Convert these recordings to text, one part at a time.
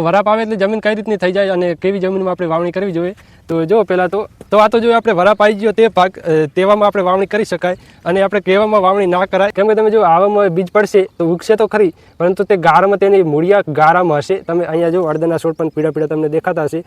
વરાપ આવે એટલે જમીન કઈ રીતની થઈ જાય અને કેવી જમીનમાં આપણે વાવણી કરવી જોઈએ. તો જો પહેલાં તો આ તો જો આપણે વરાપ આવી ગયો તે ભાગ તેવામાં આપણે વાવણી કરી શકાય અને આપણે કહેવામાં વાવણી ના કરાય. કેમ કે તમે જો આવામાં બીજ પડશે તો ઉગશે તો ખરી, પરંતુ તે ગારામાં તેની મૂળિયા ગારામાં હશે. તમે અહીંયા જો અડદના છોડ પણ પીળા પીળા તમને દેખાતા હશે.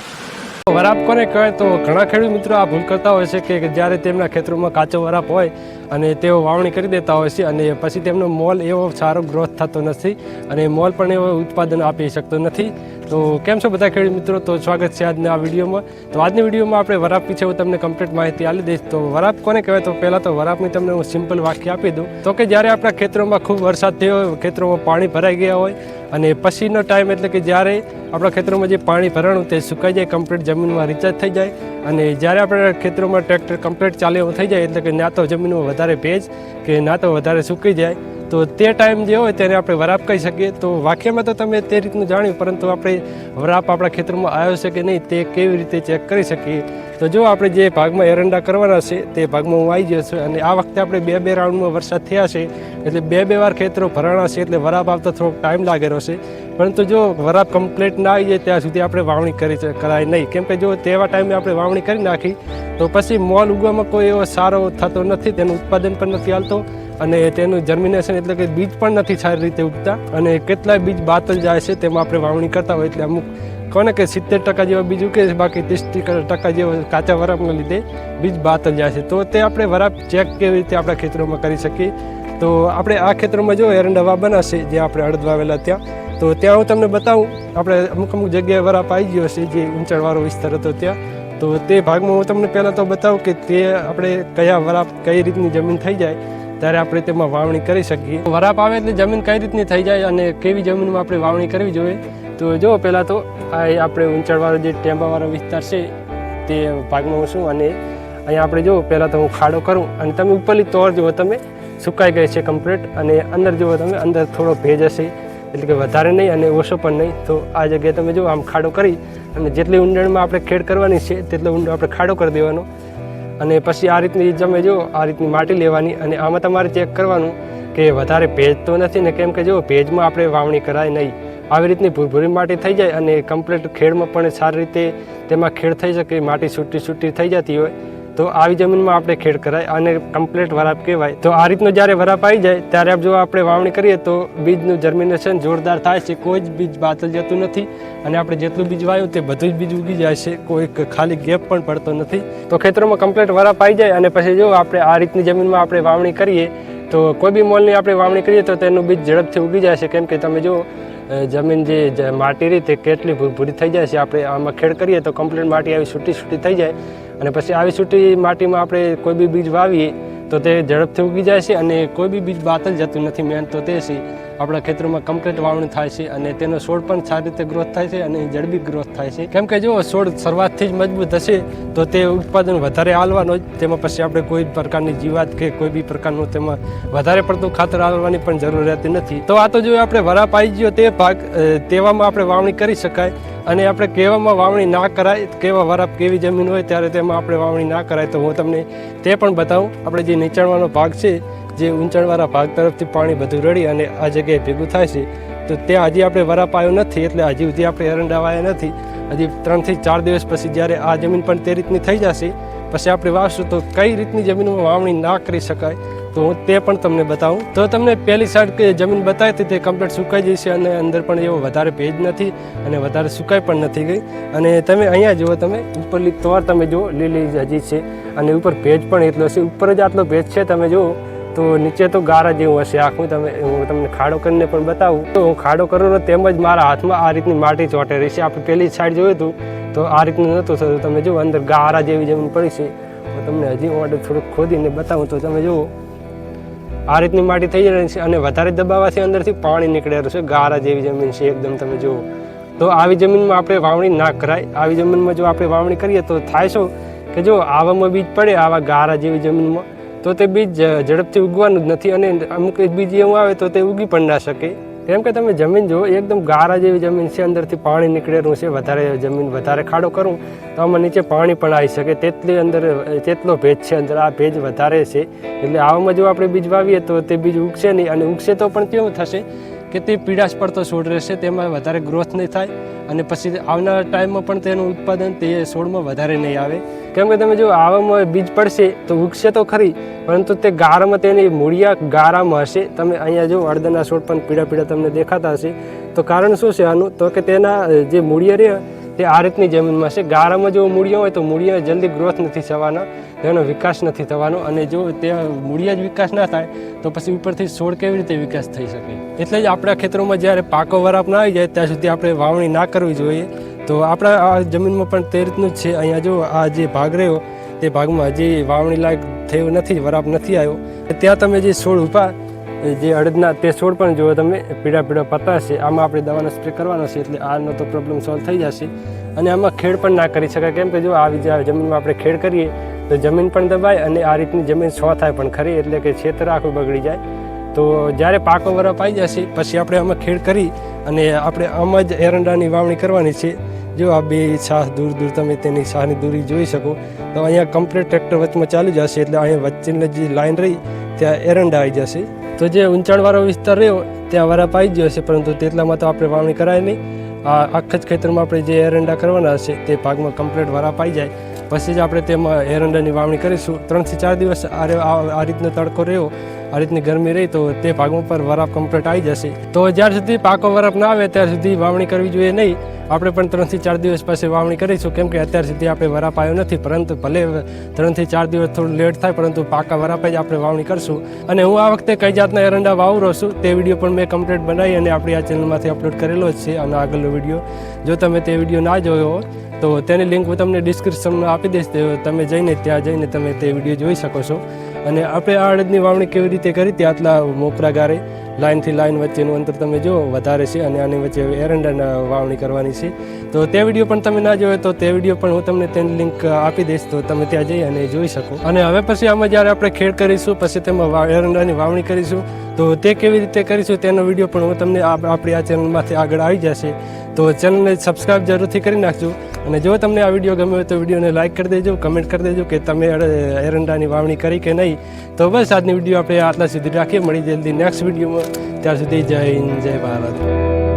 વરાપ કોને કહેવાય? તો ઘણા ખેડૂત મિત્રો આ ભૂલ કરતા હોય છે કે જ્યારે તેમના ખેતરોમાં કાચો વરાપ હોય અને તેઓ વાવણી કરી દેતા હોય છે અને પછી તેમનો મોલ એવો સારો ગ્રોથ થતો નથી અને મોલ પણ એવો ઉત્પાદન આપી શકતો નથી. તો કેમ છો બધા ખેડૂત મિત્રો? તો સ્વાગત છે આજના આ વિડીયોમાં. તો આજની વિડીયોમાં આપણે વરાપ વિશે હું તમને કમ્પ્લીટ માહિતી આપી દઈશ. તો વરાપ કોને કહેવાય? તો પહેલાં તો વરાપની તમને હું સિમ્પલ વાક્ય આપી દઉં તો કે જ્યારે આપણા ખેતરોમાં ખૂબ વરસાદ થયો હોય, ખેતરોમાં પાણી ભરાઈ ગયા હોય અને પછીનો ટાઈમ એટલે કે જ્યારે આપણા ખેતરોમાં જે પાણી ભરાણું તે સુકાઈ જાય, કમ્પ્લીટ જમીનમાં રિચાર્જ થઈ જાય અને જ્યારે આપણા ખેતરોમાં ટ્રેક્ટર કમ્પ્લીટ ચાલે એવું થઈ જાય એટલે કે ના તો જમીનમાં વધારે ભેજ કે ના તો વધારે સૂકી જાય, તો તે ટાઈમ જે હોય તેને આપણે વરાપ કહી શકીએ. તો વાક્યમાં તો તમે તે રીતનું જાણ્યું, પરંતુ આપણે વરાપ આપણા ખેતરમાં આવ્યો છે કે નહીં તે કેવી રીતે ચેક કરી શકીએ? તો જો આપણે જે ભાગમાં એરંડા કરવાના છે તે ભાગમાં હું આવી ગયો છું અને આ વખતે આપણે બે રાઉન્ડમાં વરસાદ થયા છે એટલે બે વાર ખેતરો ભરાણા છે એટલે વરાપ આવતા થોડોક ટાઈમ લાગેલો છે. પરંતુ જો વરાપ કમ્પ્લીટ ના આવી જાય ત્યાં સુધી આપણે વાવણી કરાય નહીં. કેમ કે જો તેવા ટાઈમે આપણે વાવણી કરી નાખી તો પછી મોલ ઉગવામાં કોઈ એવો સારો થતો નથી, તેનું ઉત્પાદન પણ નથી હાલતો અને તેનું જર્મિનેશન એટલે કે બીજ પણ નથી સારી રીતે ઉગતા અને કેટલાય બીજ બાતલ જાય છે. તેમાં આપણે વાવણી કરતા હોય એટલે અમુક કોને કે 70% જેવા બીજ ઉગે છે, બાકી 30% જેવા કાચા વરાપના લીધે બીજ બાતલ જાય છે. તો તે આપણે વરાપ ચેક કેવી રીતે આપણા ખેતરોમાં કરી શકીએ? તો આપણે આ ખેતરોમાં જો એરંડા વાવવાના છે જે આપણે અડદ વાવેલા ત્યાં, તો ત્યાં હું તમને બતાવું. આપણે અમુક જગ્યાએ વરાપ આવી ગયો છે જે ઊંચાણવાળો વિસ્તાર હતો ત્યાં, તો તે ભાગમાં હું તમને પહેલાં તો બતાવું કે તે આપણે કયા વરાપ કઈ રીતની જમીન થઈ જાય ત્યારે આપણે તેમાં વાવણી કરી શકીએ. વરાપ આવે એટલે જમીન કઈ રીતની થઈ જાય અને કેવી જમીનમાં આપણે વાવણી કરવી જોઈએ? તો જો પહેલાં તો આ આપણે ઊંચાણવાળો જે ટેમ્બાવાળો વિસ્તાર છે તે ભાગમાં હું છું અને અહીંયા આપણે જો પહેલાં તો હું ખાડો કરું અને તમે ઉપરલી તોર જુઓ, તમે સુકાઈ ગઈ છે કમ્પ્લીટ અને અંદર જુઓ તમે અંદર થોડો ભેજ હશે એટલે કે વધારે નહીં અને ઓછો પણ નહીં. તો આ જગ્યાએ તમે જો આમ ખાડો કરી અને જેટલી ઊંડાણમાં આપણે ખેડ કરવાની છે તેટલો ઊંડો આપણે ખાડો કરી દેવાનો અને પછી આ રીતની તમે જો આ રીતની માટી લેવાની અને આમાં તમારે ચેક કરવાનું કે વધારે ભેજ તો નથી ને. કેમ કે જો ભેજમાં આપણે વાવણી કરાય નહીં. આવી રીતની ભૂરી માટી થઈ જાય અને કમ્પ્લીટ ખેડમાં પણ સારી રીતે તેમાં ખેડ થઈ શકે, માટી છૂટી થઈ જતી હોય તો આવી જમીનમાં આપણે ખેડ કરાય અને કમ્પ્લીટ વરાપ કહેવાય. તો આ રીતનો જ્યારે વરાપ આવી જાય ત્યારે જો આપણે વાવણી કરીએ તો બીજનું જર્મિનેશન જોરદાર થાય છે, કોઈ જ બીજ બાતલ જતું નથી અને આપણે જેટલું બીજ વાવ્યું તે બધું જ બીજ ઉગી જાય છે, કોઈ ખાલી ગેપ પણ પડતો નથી. તો ખેતરોમાં કમ્પ્લીટ વરાપ આવી જાય અને પછી જો આપણે આ રીતની જમીનમાં આપણે વાવણી કરીએ તો કોઈ બી મોલની આપણે વાવણી કરીએ તો તેનું બીજ ઝડપથી ઉગી જાય છે. કેમ કે તમે જો જમીન જે માટી રીતે કેટલી ભૂરી થઈ જાય છે, આપણે આમાં ખેડ કરીએ તો કમ્પ્લીટ માટી આવી છૂટી થઈ જાય અને પછી આવી છૂટી માટીમાં આપણે કોઈ બી બીજ વાવીએ તો તે ઝડપથી ઉગી જાય છે અને કોઈ બી બીજ બાતલ જતું નથી. મેન તો તે છે આપણા ખેતરોમાં કમ્પ્લીટ વાવણી થાય છે અને તેનો છોડ પણ સારી રીતે ગ્રોથ થાય છે અને ઝડપી ગ્રોથ થાય છે. કેમ કે જો છોડ શરૂઆતથી જ મજબૂત હશે તો તે ઉત્પાદન વધારે આલવાનો જ. તેમાં પછી આપણે કોઈ પ્રકારની જીવાત કે કોઈ બી પ્રકારનું તેમાં વધારે પડતું ખાતર આલવાની પણ જરૂર રહેતી નથી. તો આ તો જો આપણે વરાપ આવી ગયો તે ભાગ તેવામાં આપણે વાવણી કરી શકાય અને આપણે કેવામાં વાવણી ના કરાય, કેવા વરાપ કેવી જમીન હોય ત્યારે તેમાં આપણે વાવણી ના કરાય. તો હું તમને તે પણ બતાવું. આપણે જે નીચાણવાળો ભાગ છે, જે ઊંચાણવાળા ભાગ તરફથી પાણી બધું રડી અને આ જગ્યાએ ભેગું થાય છે, તો ત્યાં હજી આપણે વરાપ આવ્યો નથી એટલે હજી સુધી આપણે એરંડા વાવ્યા નથી. હજી 3 થી 4 દિવસ પછી જ્યારે આ જમીન પણ તે રીતની થઈ જશે પછી આપણે વાવશું તો કઈ રીતની જમીનમાં વાવણી ના કરી શકાય તો હું તે પણ તમને બતાવું. તો તમને પહેલી સાઈડ કે જમીન બતાવી હતી તે કમ્પ્લીટ સુકાઈ જશે અને અંદર પણ એવો વધારે ભેજ નથી અને વધારે સુકાઈ પણ નથી ગઈ. અને તમે અહીંયા જુઓ, તમે ઉપરલી તોર તમે જુઓ લીલી હજી છે અને ઉપર ભેજ પણ એટલો છે. ઉપર જ આટલો ભેજ છે તમે જુઓ તો નીચે તો ગારા જેવું હશે આખું. હું તમને ખાડો કરીને પણ બતાવું. તો હું ખાડો કરું તેમજ મારા હાથમાં આ રીતની માટી ચોંટે રહી છે. આપણે પહેલી સાઈડ જોયું હતું તો આ રીતનું નહોતું થતું. તમે જુઓ અંદર ગારા જેવી જમીન પડી છે. હું તમને હજી માટે થોડુંક ખોદીને બતાવું તો તમે જુઓ આ રીતની માટી થઈ રહી છે અને વધારે દબાવવાથી અંદરથી પાણી નીકળેલું છે. ગારા જેવી જમીન છે એકદમ. તમે જુઓ તો આવી જમીનમાં આપણે વાવણી ના કરાય. આવી જમીનમાં જો આપણે વાવણી કરીએ તો થાય શું કે જો આવામાં બીજ પડે આવા ગારા જેવી જમીનમાં તો તે બીજ ઝડપથી ઉગવાનું જ નથી અને અમુક બીજ એવું આવે તો તે ઉગી પણ ના શકે. કેમ કે તમે જમીન જુઓ એકદમ ગારા જેવી જમીન છે, અંદરથી પાણી નીકળેલું છે. વધારે ખાડો કરું તો આમાં નીચે પાણી પણ આવી શકે તેટલી અંદર તેટલો ભેજ છે અંદર. આ ભેજ વધારે છે એટલે આવામાં જો આપણે બીજ વાવીએ તો તે બીજ ઉગશે નહીં અને ઉગશે તો પણ કેવું થશે કે તે પીળાશ પડતો છોડ રહેશે, તેમાં વધારે ગ્રોથ નહીં થાય અને પછી આવનારા ટાઈમમાં પણ તેનું ઉત્પાદન તે છોડમાં વધારે નહીં આવે. કેમ કે તમે જો આવામાં બીજ પડશે તો ઉગશે તો ખરી, પરંતુ તે ગારામાં તેની મૂળિયા ગારામાં હશે. તમે અહીંયા જો અડદના છોડ પણ પીળા પીળા તમને દેખાતા હશે. તો કારણ શું છે આનું? તો કે તેના જે મૂળિયા રહે તે આ રીતની જમીનમાં છે. ગારામાં જો મૂળિયા હોય તો મૂળિયા જલ્દી ગ્રોથ નથી થવાના, તેનો વિકાસ નથી થવાનો. અને જો તે મૂળિયા જ વિકાસ ના થાય તો પછી ઉપરથી છોડ કેવી રીતે વિકાસ થઈ શકે? એટલે જ આપણા ખેતરોમાં જ્યારે પાકો વરાપ ના આવી જાય ત્યાં સુધી આપણે વાવણી ના કરવી જોઈએ. તો આપણા આ જમીનમાં પણ તે રીતનું જ છે. અહીંયા જો આ જે ભાગ રહ્યો તે ભાગમાં હજી વાવણી લાયક થયું નથી, વરાપ નથી આવ્યો. ત્યાં તમે જે છોડ ઉભા જે અડદના તે છોડ પણ જો તમે પીળા પીળા પત્તા છે, આમાં આપણે દવાનો સ્પ્રે કરવાનો છે એટલે આનો તો પ્રોબ્લેમ સોલ્વ થઈ જશે. અને આમાં ખેડ પણ ના કરી શકાય, કેમ કે જો આવી જમીનમાં આપણે ખેડ કરીએ તો જમીન પણ દબાય અને આ રીતની જમીન સો થાય પણ ખરી, એટલે કે ખેતર આખું બગડી જાય. તો જ્યારે પાકો વરાપ આવી જશે પછી આપણે આમાં ખેડ કરી અને આપણે આમાં જ એરંડાની વાવણી કરવાની છે. જો આ બે છાસ દૂર દૂર તમે તેની છાસની દૂરી જોઈ શકો. તો અહીંયા કમ્પ્લીટ ટ્રેક્ટર વચમાં ચાલી જશે એટલે અહીંયા વચ્ચેની જે લાઈન રહી ત્યાં એરંડા આવી જશે. તો જે ઊંચાણવાળો વિસ્તાર રહ્યો ત્યાં વરાપ આવી ગયો હશે, પરંતુ તેટલામાં તો આપણે વાવણી કરાય નહીં. આ આખા જ ખેતરમાં આપણે જે એરંડા કરવાના હશે તે ભાગમાં કમ્પ્લીટ વરાપ આવી જાય પછી જ આપણે તેમાં એરંડાની વાવણી કરીશું. 3 થી 4 દિવસ આ રીતનો તડકો રહ્યો, આ રીતની ગરમી રહી તો તે ભાગમાં પર વરાપ કમ્પ્લીટ આવી જશે. તો જ્યાર સુધી પાકો વરાપ ના આવે ત્યાર સુધી વાવણી કરવી જોઈએ નહીં. આપણે પણ 3 થી 4 દિવસ પછી વાવણી કરીશું, કેમ કે અત્યાર સુધી આપણે વરાપ આવ્યો નથી. પરંતુ ભલે 3 થી 4 દિવસ થોડું લેટ થાય, પરંતુ પાકા વરાપે જ આપણે વાવણી કરશું. અને હું આ વખતે કઈ જાતના એરંડા વાવરો છું તે વિડીયો પણ મેં કમ્પ્લીટ બનાવી અને આપણી આ ચેનલમાંથી અપલોડ કરેલો જ છે. અને આગળનો વિડીયો જો તમે તે વિડીયો ના જોયો હોય તો તેની લિંક હું તમને ડિસ્ક્રિપ્શનમાં આપી દઈશ. તમે જઈને ત્યાં જઈને તમે તે વિડીયો જોઈ શકો છો. અને આપણે આ અડદની વાવણી કેવી રીતે કરી તે આટલા મોકરા ગારે લાઇનથી લાઇન વચ્ચેનું અંતર તમે જો વધારે છે અને આની વચ્ચે એરંડાના વાવણી કરવાની છે. તો તે વિડીયો પણ તમે ના જોયો તો તે વિડીયો પણ હું તમને તેની લિંક આપી દઈશ, તો તમે ત્યાં જઈ અને જોઈ શકો. અને હવે પછી આમાં જ્યારે આપણે ખેડ કરીશું પછી તેમાં એરંડાની વાવણી કરીશું તો તે કેવી રીતે કરીશું તેનો વિડીયો પણ હું તમને આપણી આ ચેનલમાંથી આગળ આવી જશે. તો ચેનલને સબસ્ક્રાઈબ જરૂરથી કરી નાખજો. અને જો તમને આ વિડીયો ગમ્યો હોય તો વિડીયોને લાઇક કરી દેજો, કમેન્ટ કરી દેજો કે તમે એરંડાની વાવણી કરી કે નહીં. તો બસ આજની વિડીયો આપણે આટલા સુધી રાખીએ. મળી જલ્દી નેક્સ્ટ વિડીયોમાં. ત્યાં સુધી જય હિન્દ, જય ભારત.